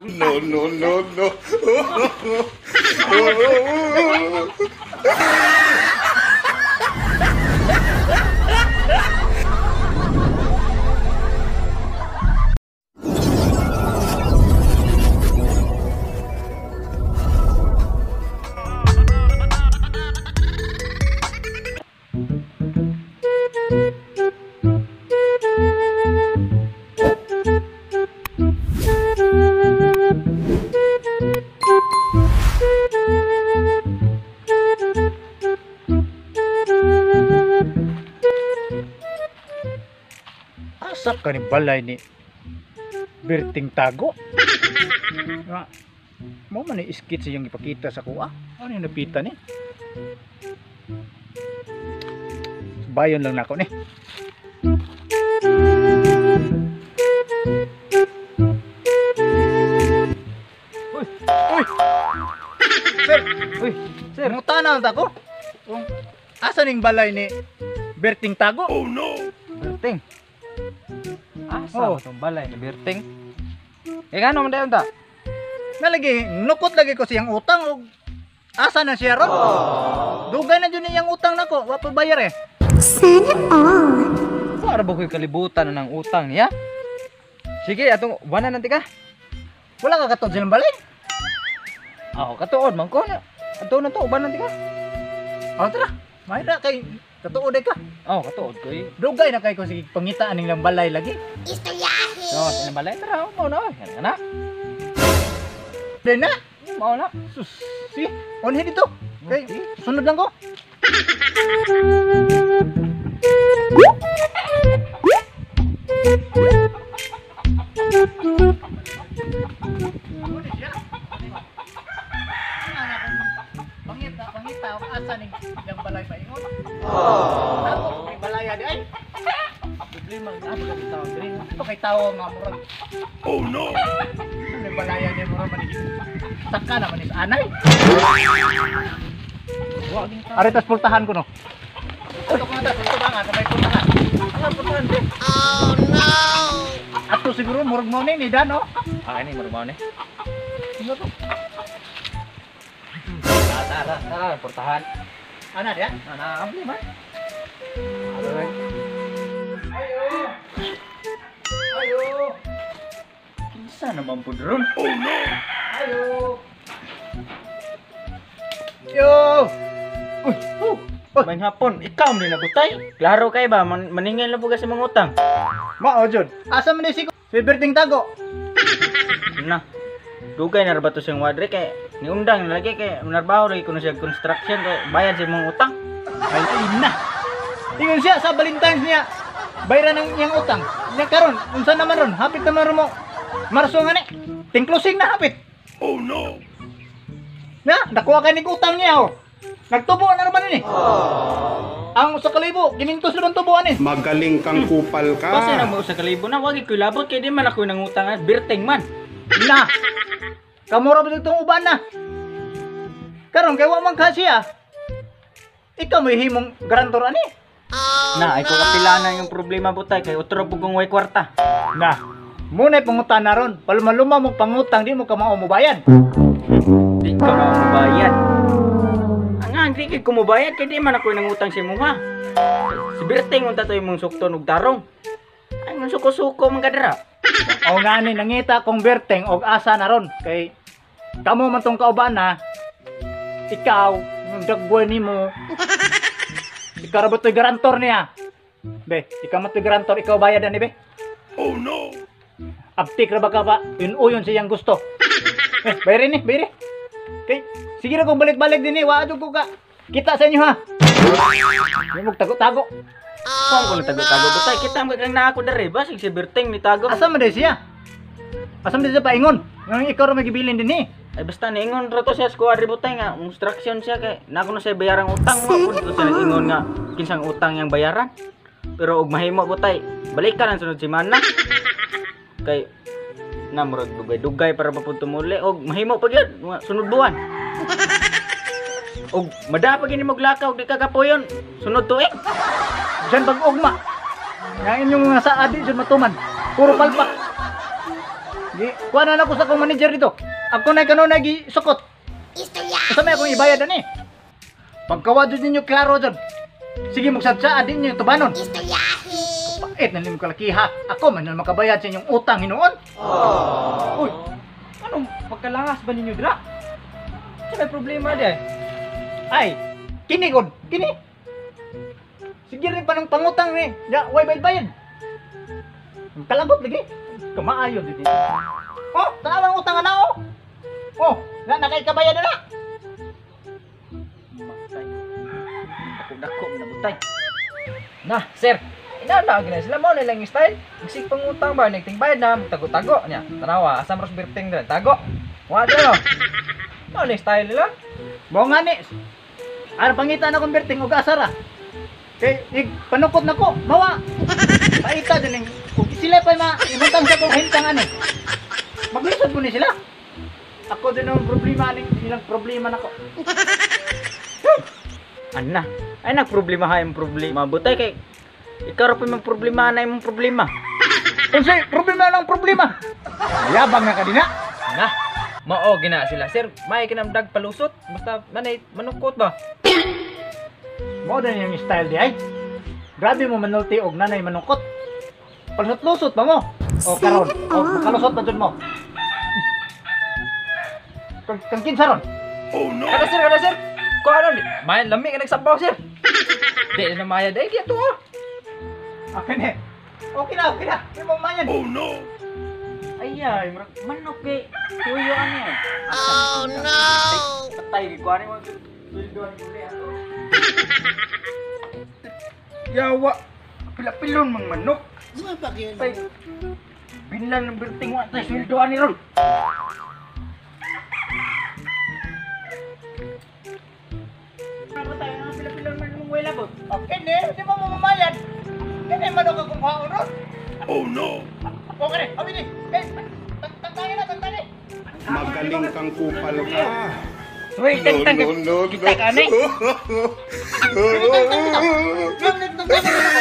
No, no, no, no. Asa ka ni balay ni Berting Tago? Mo man ni skit sa iyong ipakita sa kuha. Ano yung napita ni? Bayon lang nako ni. Uy! Uy! Sir! Uy! Sir! Mutana ta ko? Asa ning balay ni Berting Tago? Oh no! Berting. Asa itong balay ni Berting? Ano man dayon ta? Nalagi, nukot lagi ko siyang utang o asa na siya ron? Dugay na dyan niyang utang nako, wa pa bayar eh. Sana all. Para ba ko'y kalibutan na ng utang niya? Sige, atong buwanan nanti ka. Wala ka katod silang balay? Oo, katuod man ko. Ato na to, uban nanti ka. O tara, mayra kay katuod ka. Oo, katuod ko eh. Dugay na kay ko sige pangitaan nilang balay lagi. Oo, sa balay, tara, mo na. Yan na. Dahil na, Mo na. sus, si, onhe dito. Kay, sunod lang ko. Pangita, asa ning ilang balay pa ingon. Ako, may balaya di ay. Problema nga ako kami tao diri. Ito kay tao nga murag. Oh no! May balaya ni murag manigit. Saka naman is anay. Aritas pultahan ko no. Ito ko na ito ba nga may pultahan. Ang pultahan di. Oh no! Ato siguro murag mo ni Dan no. Ini marumaw ni. Ano to? Tara, portahan. Ana dia? Ana, abli man. Ayo. Ayo. Kinsa naman po dron? Oh no! Ayo. Yo. May hapon, ikaw ni nabutay. Klaro kay ba maningil na po kasi mga utang. Mao jud. Asa man si Berting Tago? Na. Dugay na ba to siyang wadre kay niundang na lagi kay narbaho lagi kuno siya construction kay bayad sa mga utang. Ay ina. Ingon siya sa Valentine's niya. Bayran ng iyang utang. Nya karon, unsa naman ron? Hapit naman ron mo. Marso nga ni. Ting closing na hapit. Oh no! Na, nakuha kay ning utang niya oh. Nagtubo na naman ini. Ang sa kalibo, ginintos naman tubuan ni. Magaling kang kupal ka. Basta na mo sa kalibo na wagi ko labot kay di man ako nang utang birting man. Na. Kamura ba itong uban na? Karon kay wa man siya. Ikaw may himong garantor ani. Na ay ko kapilanan yung problema butay kay utro pug kong way kwarta. Na. Muna pangutan na ron. Paluma mo pangutang di mo ka mao mobayad. Di ka mabayad. Ang di kay kumubayad kay di man ako nang utang si muha. Si birting unta to imong sukton og tarong. Ay man suko-suko man kadara. O nga ni nangita kong Berting og asa na ron kay kamo man tong kauban na ikaw yung dagboy nimo ikaw ra ba to'y garantor niya be ikaw man to'y garantor ikaw bayad ani be Oh no! abtik ra ba ka ba yun siyang gusto bayari ni bayari kay sige na kung balik-balik din wa adto ko ka kita sa inyo ha di mo tago-tago Kung ko natago-tago butay kita mo kang na ako dere basig si birting ni tago. asa man siya asa man siya paingon ngang ikaw ra magibilin din ni Ay basta niingon ra to siya squad butay nga instruction siya kay nako na siya bayarang utang mo kun siya ingon nga kinsang utang yang bayaran. Pero og mahimo butay balikan ang sunod semana. Kay na murag dugay-dugay para papunto muli og mahimo pa gyud sunod buwan. Og madapa gini mo glakaw di ka kapoyon sunod tuig. Diyan pag-ugma. Yang inyong mga saadi dyan matuman. Puro palpak. Kuha na ako sa akong manager dito. Ako na kanunay gi-sukot. Asa may akong ibayad ani? Pagkawad ninyo klaro dyan. Sige magsadsa din niyo tubanon. Pait na limang kalakiha. Ako man na makabayad sa inyong utang hinuon. Uy, anong pagkalangas ba ninyo dira? Sa may problema di ay? Ay, kini god, kini. Sige rin pa ng pangutang ni. Ya, way bayad. Kalabot lagi. Kamaayo dito. Oh, tanawang utang na oh. Oh, nakay kabayad na. Matay. Dako na butay. Nah, sir. Inana gina sila mo nilang style. Isig pangutang ba nagtingbayad na tago-tago niya. Tanawa, asa maros birting dira tago. Wa dira no. Ano ni style nila? Mo nga ni. Ara pangita na converting og asara. Kay panukot na ko, mawa. Paita din kung sila pa imutang sa kong hintang ani. Maglisod ko ni sila. Ako din ang problema ning ilang problema nako. Anna, ay nagproblema ha yung problema. Butay kay ikaw ra pa mang problema na imong problema. Unsay problema lang problema. Yabang na kadina. Nah, mao gina sila. Sir, may kinamdag palusot basta manay manukot ba? Mo din yung style di ay. Grabe mo manulti og nanay manungkot. Palusot-lusot pa mo. O karon, o makalusot na dun mo. Kang kinsa ron? Oh no! Kada sir. Ko ano di? May lami ka nagsabaw sir. Di na maya dai dito oh. Okay na. Okay na. Di mo mayan. Oh no! Ay, manok kay tuyo ano. Oh no. Patay ko ani mo. Bildo ni uli ato. Yawa. Pila-pilon mang manok. Patay. Binlan ng birting wa tay sweldo ani ron. Patay na pila-pilon man mong wala bot. Okay na. Di mo mamamayad. Kaya manok akong haon ron. Oh no! Okay na. Abi ni. Tantangin na. Magaling kang kupal ka. Wait, tang. No. Kita ka ni. Tantangin na.